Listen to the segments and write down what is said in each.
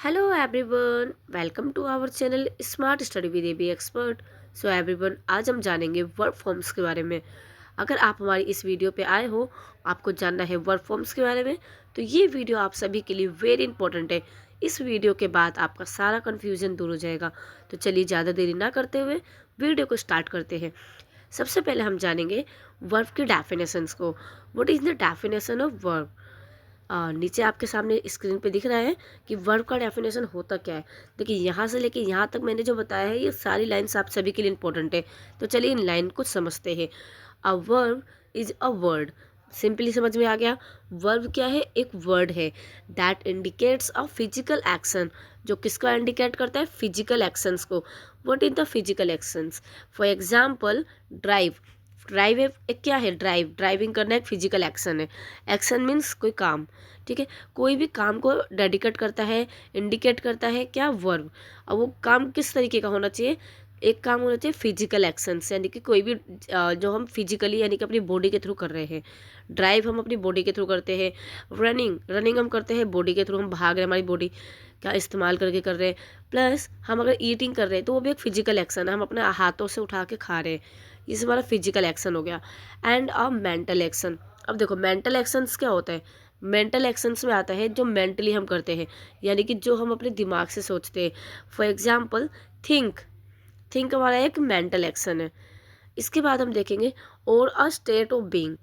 Hello everyone, welcome to our channel smart study with AB expert. So everyone, आज हम जानेंगे verb forms के बारे में। अगर आप हमारी इस वीडियो पे आए हो, आपको जानना है वर्ब फॉर्म्स के बारे में, तो ये वीडियो आप सभी के लिए वेरी इंपॉर्टेंट है। इस वीडियो के बाद आपका सारा कन्फ्यूजन दूर हो जाएगा। तो चलिए ज़्यादा देरी ना करते हुए वीडियो को स्टार्ट करते हैं। सबसे पहले हम जानेंगे वर्ब की डेफिनेशंस को। What is the definition of verb? नीचे आपके सामने स्क्रीन पे दिख रहा है कि वर्ब का डेफिनेशन होता क्या है। देखिए, यहाँ से लेके यहाँ तक मैंने जो बताया है, ये सारी लाइन्स आप सभी के लिए इंपॉर्टेंट है। तो चलिए इन लाइन को समझते हैं। A verb is a word. Simply समझ में आ गया। वर्ब क्या है? एक वर्ड है that indicates a physical action, जो किसका इंडिकेट करता है? फिजिकल एक्शंस को। What is the physical actions? For example, drive. Drive एक क्या है? ड्राइविंग करना एक फिजिकल एक्शन है। एक्शन मीन्स कोई काम, ठीक है। कोई भी काम को डेडिकेट करता है, इंडिकेट करता है क्या? वर्ब। अब वो काम किस तरीके का होना चाहिए? एक काम होना चाहिए फिजिकल एक्शन से, यानी कि कोई भी जो हम फिजिकली यानी कि अपनी बॉडी के थ्रू कर रहे हैं। ड्राइव हम अपनी बॉडी के थ्रू करते हैं। रनिंग हम करते हैं बॉडी के थ्रू, हम भाग रहे हैं, हमारी बॉडी का इस्तेमाल करके कर रहे हैं। प्लस हम अगर ईटिंग कर रहे हैं तो वो भी एक फिजिकल एक्शन है, हम अपने हाथों से उठा के खा रहे हैं। ये हमारा फिजिकल एक्शन हो गया। And a mental action. अब देखो, मेंटल एक्शंस क्या होता है? मेंटल एक्शंस में आता है जो मेंटली हम करते हैं, यानी कि जो हम अपने दिमाग से सोचते हैं। For example, think. थिंक हमारा एक मेंटल एक्शन है। इसके बाद हम देखेंगे और अ स्टेट ऑफ बीइंग।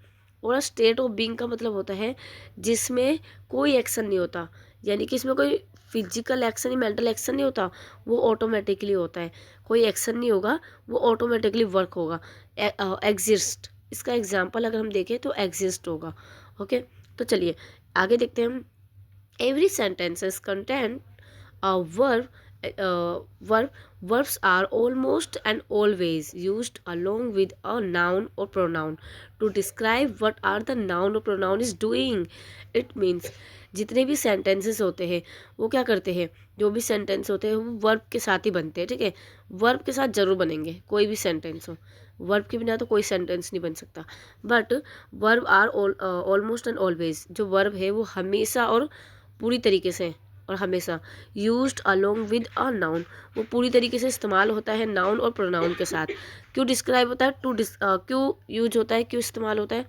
और अ स्टेट ऑफ बीइंग का मतलब होता है जिसमें कोई एक्शन नहीं होता, यानी कि इसमें कोई फिजिकल एक्शन या मेंटल एक्शन नहीं होता, वो ऑटोमेटिकली होता है। कोई एक्शन नहीं होगा, वो ऑटोमेटिकली वर्क होगा। एग्जिस्ट, इसका एग्जाम्पल अगर हम देखें तो एग्जिस्ट होगा। ओके, तो चलिए आगे देखते हैं हम। Every sentences content a verb. Verbs are almost and always used along with a noun or pronoun to describe what are the noun or pronoun is doing. It means जितने भी sentences होते हैं वो क्या करते हैं? जो भी सेंटेंस होते हैं वो वर्ब के साथ ही बनते हैं, ठीक है। वर्ब के साथ जरूर बनेंगे, कोई भी सेंटेंस हो। वर्ब के बिना तो कोई सेंटेंस नहीं बन सकता। But verb are almost and always, जो वर्ब है वो हमेशा और पूरी तरीके से और हमेशा used along with a noun, वो पूरी तरीके से इस्तेमाल होता है नाउन और प्रोनाउन के साथ। क्यों डिस्क्राइब होता है? क्यों यूज होता है, क्यों इस्तेमाल होता है?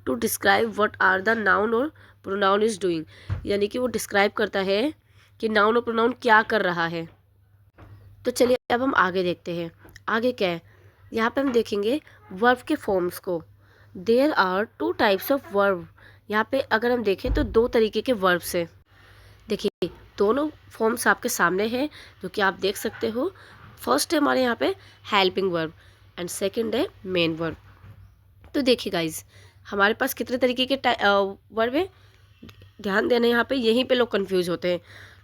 To describe what are the noun और प्रोनाउन इज डूइंग, यानी कि वो डिस्क्राइब करता है कि नाउन और प्रोनाउन क्या कर रहा है। तो चलिए अब हम आगे देखते हैं। आगे क्या है? यहाँ पे हम देखेंगे वर्ब के फॉर्म्स को। There are two types of verb. यहाँ पे अगर हम देखें तो दो तरीके के वर्ब्स हैं। देखिए, दोनों फॉर्म्स आपके सामने हैं जो कि आप देख सकते हो। फर्स्ट है हमारे यहाँ पे हेल्पिंग वर्ब एंड सेकंड है मेन वर्ब। तो देखिए गाइज, हमारे पास कितने तरीके के वर्ब है? ध्यान देना, यहाँ पे यहीं पे लोग कंफ्यूज होते हैं।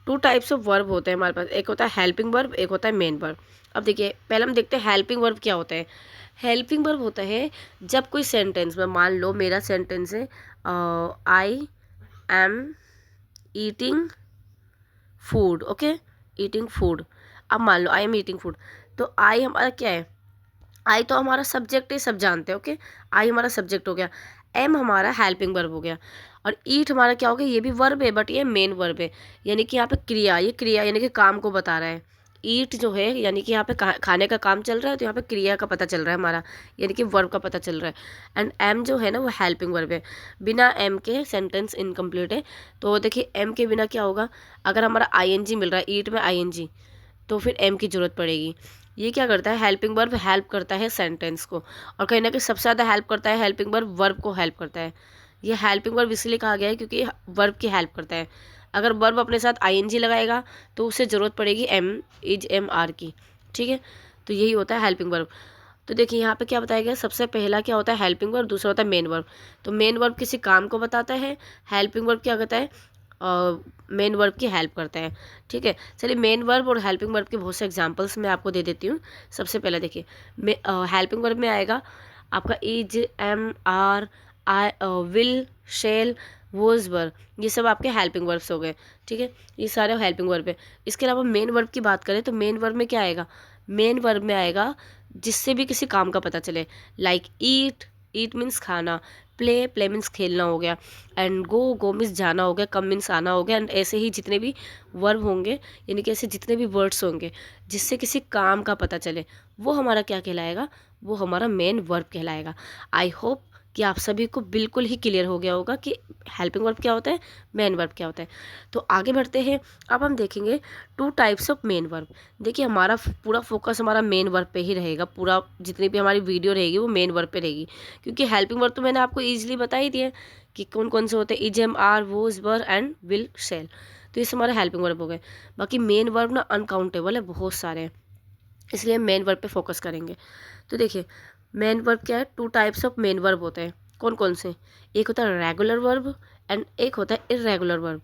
टू टाइप्स ऑफ वर्ब होते हैं हमारे पास, एक होता है हेल्पिंग वर्ब, एक होता है मेन वर्ब। अब देखिए, पहले हम देखते हैं हेल्पिंग वर्ब क्या होता है। हेल्पिंग वर्ब होता है जब कोई सेंटेंस में, मान लो मेरा सेंटेंस है I am eating food. Okay, eating food. अब मान लो आई एम ईटिंग फूड, तो आई हमारा क्या है? आई तो हमारा सब्जेक्ट है, सब जानते हैं। ओके, आई हमारा सब्जेक्ट हो गया। एम हमारा हेल्पिंग वर्ब हो गया। और ईट हमारा क्या हो गया? ये भी वर्ब है बट ये मेन वर्ब है, यानी कि यहाँ पे क्रिया, ये क्रिया यानी कि काम को बता रहा है। ईट जो है यानी कि यहाँ पे खाने का काम चल रहा है, तो यहाँ पे क्रिया का पता चल रहा है हमारा, यानी कि वर्ब का पता चल रहा है। एंड एम जो है ना, वो हेल्पिंग वर्ब है। बिना एम के सेंटेंस इनकम्प्लीट है। तो देखिए, एम के बिना क्या होगा? अगर हमारा आईएनजी मिल रहा है, ईट में आईएनजी, तो फिर एम की ज़रूरत पड़ेगी। ये क्या करता है? हेल्पिंग वर्ब हेल्प करता है सेंटेंस को, और कहीं ना कहीं सबसे ज़्यादा हेल्प करता है हेल्पिंग वर्ब, वर्ब को हेल्प करता है। ये हेल्पिंग वर्ब इसलिए कहा गया है क्योंकि वर्ब की हेल्प करता है। अगर वर्ब अपने साथ आईएनजी लगाएगा तो उसे ज़रूरत पड़ेगी एम, इज एम आर की, ठीक है। तो यही होता है हेल्पिंग वर्ब। तो देखिए यहाँ पे क्या बताया गया, सबसे पहला क्या होता है? हेल्पिंग वर्ब, दूसरा होता है मेन वर्ब। तो मेन वर्ब किसी काम को बताता है, हेल्पिंग वर्ब क्या करता है? मेन वर्ब की हेल्प करता है, ठीक है। चलिए, मेन वर्ब और हेल्पिंग वर्ब के बहुत से एग्जांपल्स मैं आपको दे देती हूँ। सबसे पहले देखिए, हेल्पिंग वर्ब में आएगा आपका is, am, are, I, will, shall, was verb. ये सब आपके हेल्पिंग वर्ब्स हो गए, ठीक है। ये सारे हेल्पिंग वर्ब है। इसके अलावा मेन वर्ब की बात करें तो मेन वर्ब में क्या आएगा? मेन वर्ब में आएगा जिससे भी किसी काम का पता चले। लाइक ईट, ईट मीन्स खाना, प्ले मीन्स खेलना हो गया, एंड गो मीन्स जाना हो गया, कम मीन्स आना हो गया। एंड ऐसे ही जितने भी वर्ब होंगे, यानी कि ऐसे जितने भी वर्ड्स होंगे जिससे किसी काम का पता चले, वो हमारा क्या कहलाएगा, वो हमारा मेन वर्ब कहलाएगा। आई होप कि आप सभी को बिल्कुल ही क्लियर हो गया होगा कि हेल्पिंग वर्ब क्या होता है, मेन वर्ब क्या होता है। तो आगे बढ़ते हैं। अब हम देखेंगे 2 टाइप्स ऑफ मेन वर्ब। देखिए हमारा पूरा फोकस हमारा मेन वर्ब पे ही रहेगा, पूरा जितनी भी हमारी वीडियो रहेगी वो मेन वर्ब पे रहेगी, क्योंकि हेल्पिंग वर्ब तो मैंने आपको ईजिली बता ही दिया कि कौन कौन से होते हैं, is, am, are, was, were and will, shall. तो ये हमारा हेल्पिंग वर्ब हो गए। बाकी मेन वर्ब ना अनकाउंटेबल है, बहुत सारे हैं, इसलिए हम मेन वर्ब पे फोकस करेंगे। तो देखिए मेन वर्ब क्या है, 2 टाइप्स ऑफ मेन वर्ब होते हैं। कौन कौन से, एक होता है रेगुलर वर्ब एंड एक होता है इर्रेगुलर वर्ब।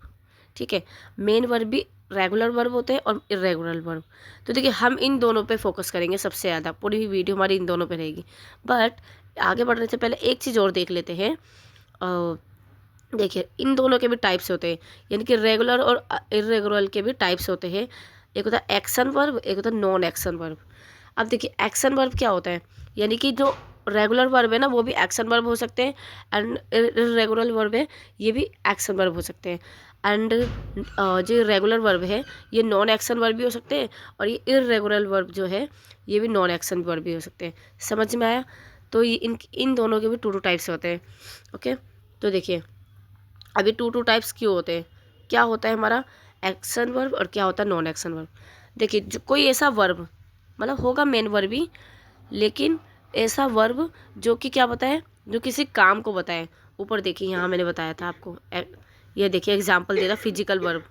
ठीक है, मेन वर्ब भी रेगुलर वर्ब होते हैं और इर्रेगुलर वर्ब। तो देखिए हम इन दोनों पे फोकस करेंगे सबसे ज़्यादा, पूरी वीडियो हमारी इन दोनों पे रहेगी। बट आगे बढ़ने से पहले एक चीज़ और देख लेते हैं। देखिए इन दोनों के भी टाइप्स होते हैं, यानी कि रेगुलर और इर्रेगुलर के भी टाइप्स होते हैं। एक होता है एक्शन वर्ब, एक होता है नॉन एक्शन वर्ब। अब देखिए एक्शन वर्ब क्या होता है, यानी कि जो रेगुलर वर्ब है ना वो भी एक्शन वर्ब हो सकते हैं, एंड इर्रेगुलर वर्ब है ये भी एक्शन वर्ब हो सकते हैं। एंड जो रेगुलर वर्ब है ये नॉन एक्शन वर्ब भी हो सकते हैं, और ये इर्रेगुलर वर्ब जो है ये भी नॉन एक्शन वर्ब भी हो सकते हैं। समझ में आया? तो ये इन दोनों के भी 2 टाइप्स होते हैं। ओके, तो देखिए अभी 2 टाइप्स क्यों होते हैं, क्या होता है हमारा एक्शन वर्ब और क्या होता है नॉन एक्शन वर्ब। देखिए जो कोई ऐसा वर्ब मतलब होगा मेन वर्ब ही, लेकिन ऐसा वर्ब जो कि क्या बताए, जो किसी काम को बताए। ऊपर देखिए यहाँ मैंने बताया था आपको, ये देखिए एग्जाम्पल दे रहा फिजिकल वर्ब,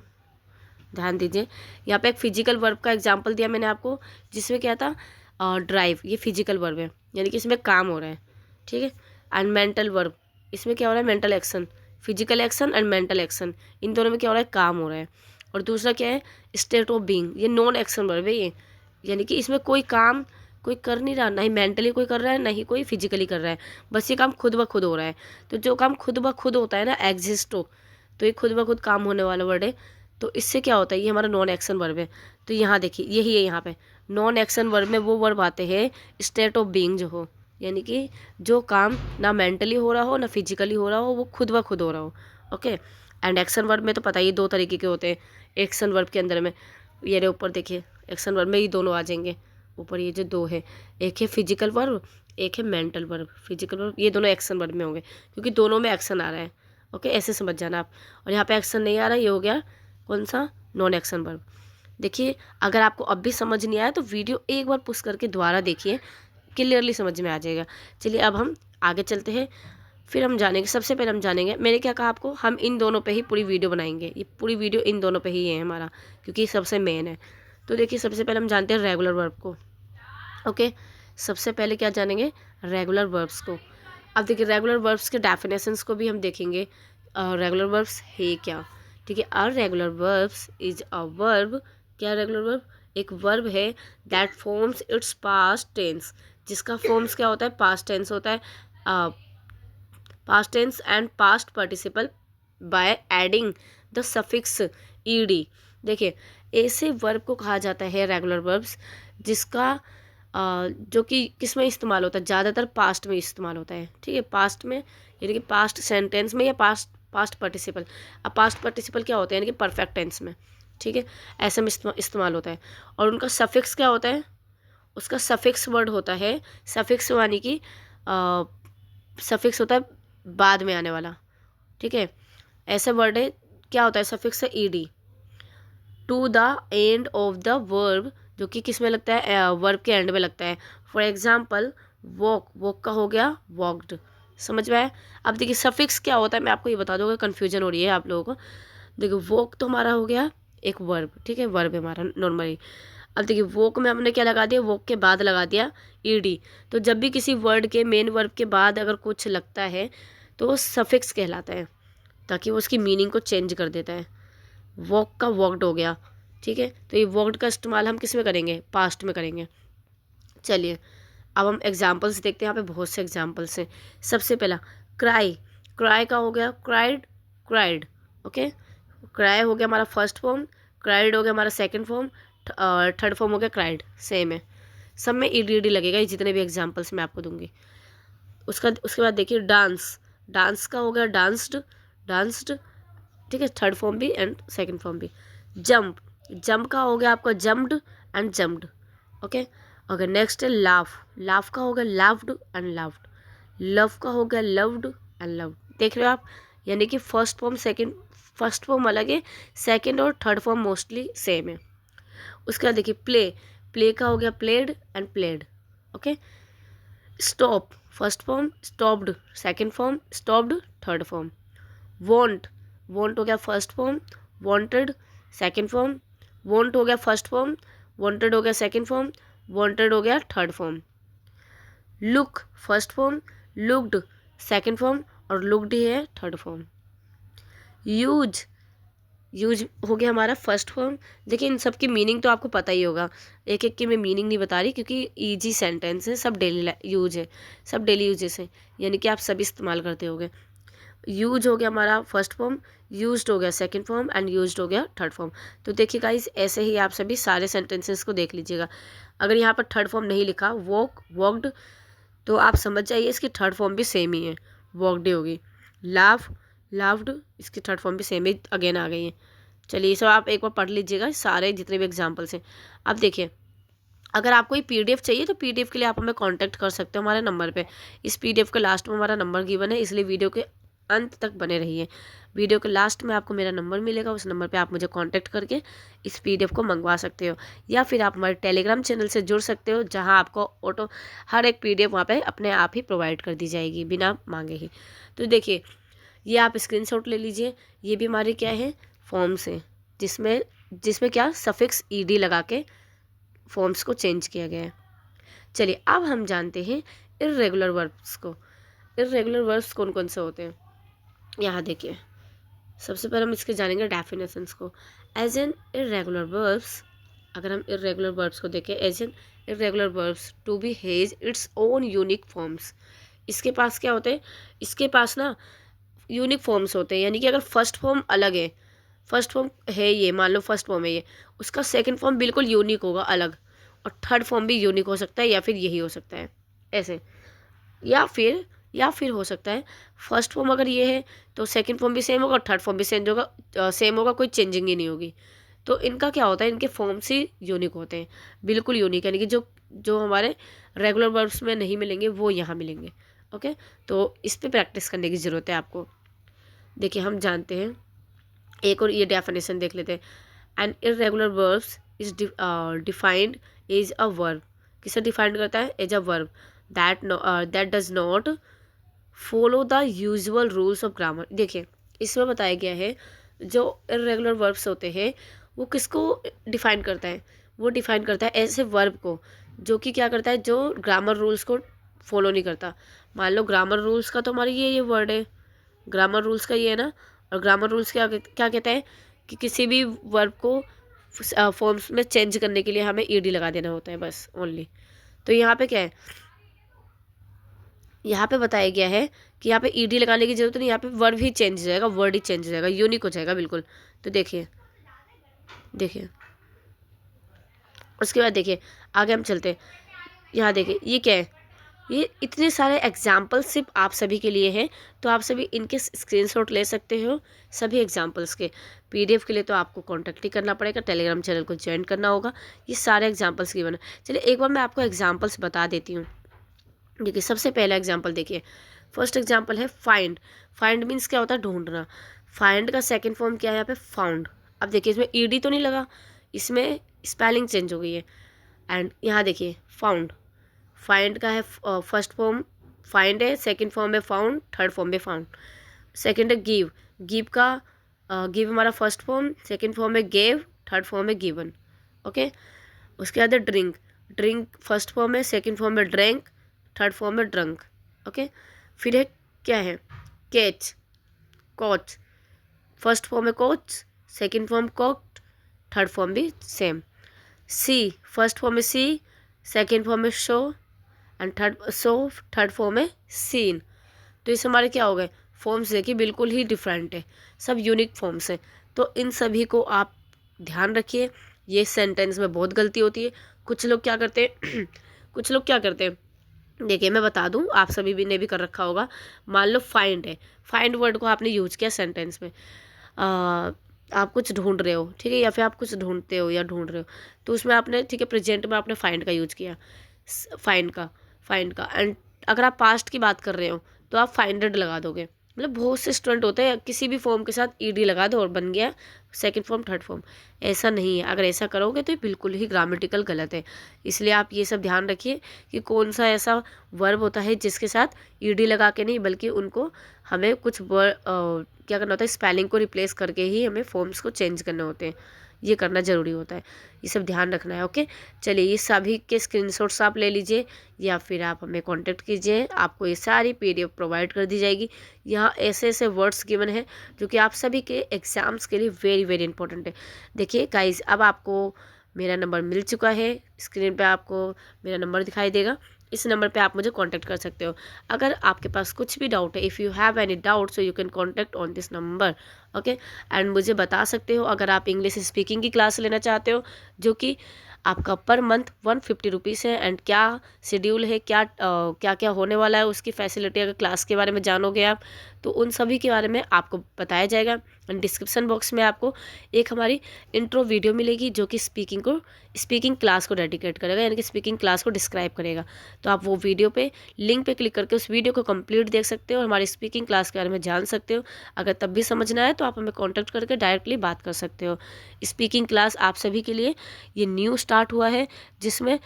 ध्यान दीजिए यहाँ पे एक फिजिकल वर्ब का एग्जाम्पल दिया मैंने आपको, जिसमें क्या था ड्राइव, ये फिजिकल वर्ब है, यानी कि इसमें काम हो रहा है। ठीक है, एंड मेंटल वर्ब, इसमें क्या हो रहा है mental action, physical action and mental action, इन दोनों में क्या हो रहा है काम हो रहा है। और दूसरा क्या है स्टेट ऑफ बीइंग, ये नॉन एक्शन वर्ब है ये, यानी कि इसमें कोई काम कोई कर नहीं रहा, ना ही मेंटली कोई कर रहा है ना ही कोई फिजिकली कर रहा है, बस ये काम खुद ब खुद हो रहा है। तो जो काम खुद ब खुद होता है ना एग्जिस्ट हो, तो ये खुद ब खुद काम होने वाला वर्ड है। तो इससे क्या होता है ये हमारा नॉन एक्शन वर्ब है। तो यहाँ देखिए यही है, यहाँ पे नॉन एक्शन वर्ब में वो वर्ब आते हैं स्टेट ऑफ बीइंग जो हो, यानी कि जो काम ना मेंटली हो रहा हो ना फिजिकली हो रहा हो, वो खुद ब खुद हो रहा हो। ओके, एंड एक्शन वर्ब में तो पता ही 2 तरीके के होते हैं एक्शन वर्ब के अंदर में, ये ऊपर देखिए एक्शन वर्ब में ये दोनों आ जाएंगे, ऊपर ये जो 2 है, एक है फिजिकल वर्ब एक है मेंटल वर्ब। फिजिकल वर्ब ये दोनों एक्शन वर्ब में होंगे, क्योंकि दोनों में एक्शन आ रहा है। ओके, ऐसे समझ जाना आप। और यहाँ पे एक्शन नहीं आ रहा, ये हो गया कौन सा नॉन एक्शन वर्ब। देखिए अगर आपको अब भी समझ नहीं आया तो वीडियो एक बार पुश करके दोबारा देखिए, क्लियरली समझ में आ जाएगा। चलिए अब हम आगे चलते हैं, फिर हम जानेंगे। सबसे पहले हम जानेंगे, मैंने क्या कहा आपको, हम इन दोनों पे ही पूरी वीडियो बनाएंगे, ये पूरी वीडियो इन दोनों पे ही है हमारा, क्योंकि ये सबसे मेन है। तो देखिए सबसे पहले हम जानते हैं रेगुलर वर्ब को। ओके, सबसे पहले क्या जानेंगे रेगुलर वर्ब्स को। अब देखिए रेगुलर वर्ब्स के डेफिनेशंस को भी हम देखेंगे, रेगुलर वर्ब्स है क्या। ठीक है, a regular verbs is a verb, क्या रेगुलर वर्ब, एक वर्ब है that forms its past tense, जिसका फॉर्म्स क्या होता है पास्ट टेंस होता है, past tense and past participle by adding the suffix ED. देखिए ऐसे वर्ब को कहा जाता है रेगुलर वर्ब्स जिसका जो कि किस में इस्तेमाल होता है, ज़्यादातर पास्ट में इस्तेमाल होता है। ठीक है, पास्ट में यानी कि पास्ट सेंटेंस में या पास्ट पार्टिसिपल। अब पास्ट पार्टिसिपल क्या होता है, यानी कि परफेक्ट टेंस में। ठीक है, ऐसे में इस्तेमाल होता है। और उनका सफिक्स क्या होता है, उसका सफिक्स वर्ड होता है, सफिक्स यानी कि सफिक्स होता है बाद में आने वाला। ठीक है, ऐसा वर्ड है, क्या होता है सफिक्स है ED, to the end of the verb, जो कि किस में लगता है वर्ब के एंड में लगता है। फॉर एग्जाम्पल वॉक, वॉक का हो गया वॉकड। समझ में आया? अब देखिए सफिक्स क्या होता है मैं आपको ये बता दूंगा, कन्फ्यूजन हो रही है आप लोगों को। देखिए वॉक तो हमारा हो गया एक वर्ब, ठीक है वर्ब है हमारा नॉर्मली। अब देखिए वॉक में हमने क्या लगा दिया, वॉक के बाद लगा दिया ईडी। तो जब भी किसी वर्ड के मेन वर्ब के बाद अगर कुछ लगता है तो वो सफिक्स कहलाता है, ताकि वो उसकी मीनिंग को चेंज कर देता है। वॉक का वॉकड हो गया। ठीक है, तो ये वॉकड का इस्तेमाल हम किस में करेंगे, पास्ट में करेंगे। चलिए अब हम एग्जाम्पल्स देखते हैं, यहाँ पे बहुत से एग्जाम्पल्स हैं। सबसे पहला क्राई, क्राई का हो गया क्राइड, क्राइड। ओके, क्राई हो गया हमारा फर्स्ट फॉर्म, क्राइड हो गया हमारा सेकंड फॉर्म, थर्ड फॉर्म हो गया क्राइड। सेम है, सब में ईडी लगेगा, ये जितने भी एग्जाम्पल्स मैं आपको दूंगी। उसके बाद देखिए डांस, डांस का हो गया डांस्ड, डांस्ड, ठीक है, थर्ड फॉर्म भी एंड सेकंड फॉर्म भी। जंप, जंप का हो गया आपका jumped and jumped, okay. Okay next है लाफ, लाफ का हो गया लाफ्ड एंड लाफ्ड। लव का हो गया लव्ड एंड लव्ड। देख रहे हो आप, यानी कि first form second, first form अलग है, सेकंड और थर्ड फॉर्म मोस्टली सेम है। उसके बाद देखिए प्ले, प्ले का हो गया played and played, okay. Stop, first form, stopped second form, stopped third form. Want, want हो गया first form, wanted second form, want हो गया फर्स्ट फॉर्म, वॉन्टेड हो गया सेकंड फॉर्म, वॉन्टेड हो गया third form. Look first form, looked second form और looked ही है थर्ड फॉर्म। यूज, यूज हो गया हमारा फर्स्ट फॉर्म। देखिए इन सब की मीनिंग तो आपको पता ही होगा, एक एक की मैं मीनिंग नहीं बता रही क्योंकि इजी सेंटेंस है, सब डेली यूज है, सब डेली यूजेस हैं, यानी कि आप सभी इस्तेमाल करते होगे। यूज हो गया हमारा फर्स्ट फॉर्म, यूज्ड हो गया सेकंड फॉर्म एंड यूज्ड हो गया थर्ड फॉर्म। तो देखिए गाइस ऐसे ही आप सभी सारे सेंटेंसेस को देख लीजिएगा। अगर यहाँ पर थर्ड फॉर्म नहीं लिखा वॉक, वॉकड, तो आप समझ जाइए इसकी थर्ड फॉर्म भी सेम ही है, वॉकड होगी। लाफ, लाफ्ड, इसकी थर्ड फॉर्म भी सेम ही अगेन आ गई है। चलिए ये सब आप एक बार पढ़ लीजिएगा सारे जितने भी एग्जाम्पल्स हैं। अब देखिए अगर आपको ये पीडीएफ चाहिए तो पीडीएफ के लिए आप हमें कांटेक्ट कर सकते हो हमारे नंबर पे। इस पीडीएफ के लास्ट में हमारा नंबर गिवन है, इसलिए वीडियो के अंत तक बने रहिए। वीडियो के लास्ट में आपको मेरा नंबर मिलेगा, उस नंबर पे आप मुझे कांटेक्ट करके इस पीडीएफ को मंगवा सकते हो, या फिर आप हमारे टेलीग्राम चैनल से जुड़ सकते हो जहां आपको ऑटो हर एक पीडीएफ वहाँ पे अपने आप ही प्रोवाइड कर दी जाएगी बिना मांगे ही। तो देखिए ये आप स्क्रीनशॉट ले लीजिए, ये भी हमारे क्या है फॉर्म्स हैं, जिसमें जिसमें क्या सफिक्स ईडी लगा के फॉर्म्स को चेंज किया गया है। चलिए अब हम जानते हैं इर्रेगुलर वर्ब्स को। इर्रेगुलर वर्ब्स कौन कौन से होते हैं, यहाँ देखिए सबसे पहले हम इसके जानेंगे डेफिनेशंस को। एज एन इर्रेगुलर वर्ब्स, अगर हम इर्रेगुलर वर्ब्स को देखें, as an irregular verbs to be has its own unique forms. इसके पास क्या होते हैं, इसके पास ना यूनिक फॉर्म्स होते हैं, यानी कि अगर फर्स्ट फॉर्म अलग है, फर्स्ट फॉर्म है ये, मान लो फर्स्ट फॉर्म है ये, उसका सेकंड फॉर्म बिल्कुल यूनिक होगा अलग, और थर्ड फॉर्म भी यूनिक हो सकता है या फिर यही हो सकता है ऐसे, या फिर हो सकता है फर्स्ट फॉर्म अगर ये है तो सेकंड फॉर्म भी सेम होगा और थर्ड फॉर्म भी सेम होगा, कोई चेंजिंग ही नहीं होगी। तो इनका क्या होता है, इनके फॉर्म्स ही यूनिक होते हैं, बिल्कुल यूनिक, यानी कि जो जो हमारे रेगुलर वर्ब्स में नहीं मिलेंगे वो यहाँ मिलेंगे, ओके। तो इस पर प्रैक्टिस करने की ज़रूरत है आपको। देखिए हम जानते हैं एक और ये डेफिनेशन देख लेते हैं। An irregular verbs is defined as a verb, किसे डिफाइंड करता है, as a verb that does not follow the usual rules of grammar. देखिए इसमें बताया गया है जो इर्रेगुलर वर्ब्स होते हैं वो किसको डिफाइन करता है, वो डिफाइन करता है ऐसे वर्ब को जो कि क्या करता है, जो ग्रामर रूल्स को फॉलो नहीं करता। मान लो ग्रामर रूल्स का तो हमारा ये वर्ड है, ग्रामर रूल्स का ये है ना, और ग्रामर रूल्स क्या क्या कहता है कि किसी भी वर्ब को फॉर्म्स में चेंज करने के लिए हमें ईडी लगा देना होता है बस ओनली। तो यहाँ पे क्या है, यहाँ पे बताया गया है कि यहाँ पे ईडी लगाने की जरूरत नहीं, यहाँ पे वर्ब ही चेंज हो जाएगा, वर्ड ही चेंज हो जाएगा, यूनिक हो जाएगा बिल्कुल। तो देखिए देखिए उसके बाद देखिए आगे हम चलते हैं। यहाँ देखिए ये क्या है, ये इतने सारे एग्जाम्पल्स सिर्फ आप सभी के लिए हैं, तो आप सभी इनके स्क्रीनशॉट ले सकते हो सभी एग्जाम्पल्स के। पीडीएफ के लिए तो आपको कांटेक्ट ही करना पड़ेगा, टेलीग्राम चैनल को ज्वाइन करना होगा। ये सारे एग्जाम्पल्स गिवन है। चलिए एक बार मैं आपको एग्जाम्पल्स बता देती हूँ। देखिए सबसे पहला एग्जाम्पल देखिए, फर्स्ट एग्जाम्पल है फाइंड। फाइंड मीन्स क्या होता है, ढूंढना। फाइंड का सेकेंड फॉर्म क्या है यहाँ पे, फाउंड। अब देखिए इसमें ईडी तो नहीं लगा, इसमें स्पेलिंग चेंज हो गई है। एंड यहाँ देखिए फाउंड, फाइंड का है फर्स्ट फॉर्म फाइंड है, सेकंड फॉर्म है फाउंड, थर्ड फॉर्म है फाउंड। सेकंड है गिव, गिव का गिव हमारा फर्स्ट फॉर्म, सेकंड फॉर्म है गेव, थर्ड फॉर्म है गिवन, ओके। उसके बाद है ड्रिंक, ड्रिंक फर्स्ट फॉर्म है, सेकंड फॉर्म है ड्रैंक, थर्ड फॉर्म है ड्रंक, ओके। फिर है क्या है, कैच, कॉच, फर्स्ट फॉर्म है catch, second form caught, third form भी सेम। सी, फर्स्ट फॉर्म है सी, सेकंड फॉर्म है शो एंड थर्ड फॉर्म है सीन। तो इस हमारे क्या हो गए फॉर्म्स, देखिए बिल्कुल ही डिफरेंट है, सब यूनिक फॉर्म्स हैं। तो इन सभी को आप ध्यान रखिए। ये सेंटेंस में बहुत गलती होती है, कुछ लोग क्या करते हैं कुछ लोग क्या करते हैं देखिए मैं बता दूं, आप सभी भी ने भी कर रखा होगा। मान लो फाइंड है, फाइंड वर्ड को आपने यूज किया सेंटेंस में। आप कुछ ढूंढ रहे हो, ठीक है, या फिर आप कुछ ढूंढते हो या ढूंढ रहे हो, तो उसमें आपने, ठीक है, प्रेजेंट में आपने फाइंड का यूज किया, फाइंड का एंड अगर आप पास्ट की बात कर रहे हो तो आप फाइंडेड लगा दोगे। मतलब बहुत से स्टूडेंट होते हैं किसी भी फॉर्म के साथ ईडी लगा दो और बन गया सेकंड फॉर्म थर्ड फॉर्म। ऐसा नहीं है, अगर ऐसा करोगे तो ये बिल्कुल ही ग्रामेटिकल गलत है। इसलिए आप ये सब ध्यान रखिए कि कौन सा ऐसा वर्ब होता है जिसके साथ ईडी लगा के नहीं, बल्कि उनको हमें कुछ क्या करना होता है, स्पेलिंग को रिप्लेस करके ही हमें फॉर्म्स को चेंज करने होते हैं। ये करना ज़रूरी होता है, ये सब ध्यान रखना है। ओके, चलिए ये सभी के स्क्रीनशॉट्स आप ले लीजिए या फिर आप हमें कांटेक्ट कीजिए, आपको ये सारी पीडीएफ प्रोवाइड कर दी जाएगी। यहाँ ऐसे ऐसे वर्ड्स गिवन है जो कि आप सभी के एग्ज़ाम्स के लिए वेरी वेरी इंपॉर्टेंट है। देखिए गाइज, अब आपको मेरा नंबर मिल चुका है, स्क्रीन पे आपको मेरा नंबर दिखाई देगा। इस नंबर पे आप मुझे कांटेक्ट कर सकते हो अगर आपके पास कुछ भी डाउट है। If you have any doubt so you can contact on this number. Okay, and मुझे बता सकते हो अगर आप इंग्लिश स्पीकिंग की क्लास लेना चाहते हो, जो कि आपका पर मंथ 150 रुपीज़ है। एंड क्या शेड्यूल है, क्या क्या होने वाला है, उसकी फैसिलिटी, अगर क्लास के बारे में जानोगे आप तो उन सभी के बारे में आपको बताया जाएगा। एंड डिस्क्रिप्शन बॉक्स में आपको एक हमारी इंट्रो वीडियो मिलेगी जो कि स्पीकिंग क्लास को डेडिकेट करेगा, यानी कि स्पीकिंग क्लास को डिस्क्राइब करेगा। तो आप वो वीडियो पे लिंक पे क्लिक करके उस वीडियो को कंप्लीट देख सकते हो और हमारी स्पीकिंग क्लास के बारे में जान सकते हो। अगर तब भी समझना है तो आप हमें कॉन्टैक्ट करके डायरेक्टली बात कर सकते हो। स्पीकिंग क्लास आप सभी के लिए ये न्यू स्टार्ट हुआ है, जिसमें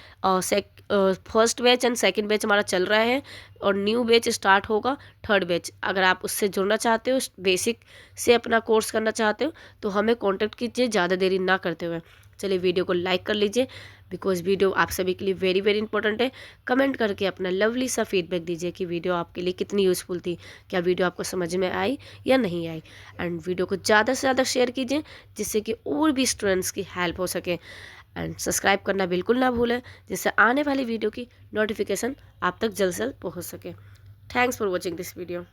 first batch and second batch हमारा चल रहा है और न्यू बैच स्टार्ट होगा थर्ड बैच। अगर आप उससे जुड़ना चाहते हो, बेसिक से अपना कोर्स करना चाहते हो तो हमें कांटेक्ट कीजिए ज़्यादा देरी ना करते हुए। चलिए वीडियो को लाइक कर लीजिए, बिकॉज वीडियो आप सभी के लिए वेरी वेरी इंपॉर्टेंट है। कमेंट करके अपना लवली सा फीडबैक दीजिए कि वीडियो आपके लिए कितनी यूज़फुल थी, क्या वीडियो आपको समझ में आई या नहीं आई। एंड वीडियो को ज़्यादा से ज़्यादा शेयर कीजिए जिससे कि और भी स्टूडेंट्स की हेल्प हो सके। एंड सब्सक्राइब करना बिल्कुल ना भूलें, जिससे आने वाली वीडियो की नोटिफिकेशन आप तक जल्द से जल्द पहुँच सके। Thanks for watching this video.